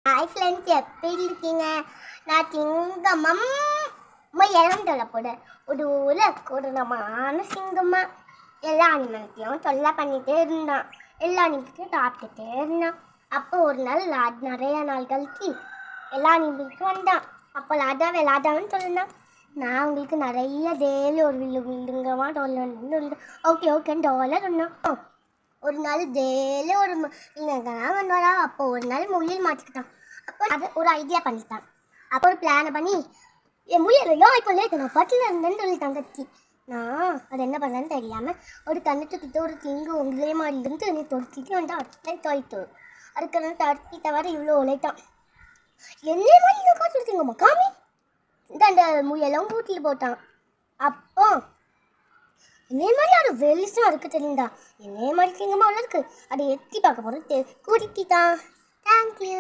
Hi friends, எப்படி இருக்கீங்க? நான் சிங்கம்மம் இடம் சொல்ல போகிறேன். ஒரு கொடூரமான சிங்கம்மா எல்லா அனிமல்ஸையும் தொல்லை பண்ணிகிட்டே இருந்தான். எல்லா அனிமல்ஸையும் சாப்பிட்டுட்டே இருந்தான். அப்போ ஒரு நாள் நிறைய நாள் கழிச்சு எல்லா அனிமல்ஸும் வந்தான். அப்போ லாடான்னு சொல்லியிருந்தான், நான் உங்களுக்கு நிறைய டெய்லி ஒரு வில்லுங்கமாக சொல்லணும்னு. ஓகேன்னு டாலர் சொன்னான். ஒரு நாள் டெய்லி ஒரு வந்தா. அப்போ ஒரு நாள் முயல் மாட்டிக்கிட்டான். அப்போ அது ஒரு ஐடியா பண்ணிட்டான். அப்போ ஒரு பிளானை பண்ணி, என் முயலையோ இப்போ லேட்டு நான் பட்டில் இருந்தேன்னு சொல்லிட்டான் கத்தி. நான் அது என்ன பண்ணேன்னு தெரியாமல் ஒரு கண்ணத்துக்கிட்ட ஒரு திங்கு உங்களே மாதிரி இருந்து என்னை தொடுத்திட்டு வந்து அட்டை தோய்த்து அதுக்கு தடுத்திட்ட வர இவ்வளோ உழைத்தான். என்னே மாதிரி இன்னும் காத்துருக்கீங்கம்மா காமி அந்த முயலும் கூட்டில் போட்டான். அப்போ என்னே மாதிரி அது வெளிச்சம் இருக்கு தெரியுண்டா. என்னே மாதிரி சிங்கமாக உள்ள இருக்கு. அதை எத்தி பார்க்க போகிறது கூட்டிட்டான். தேங்க்யூ.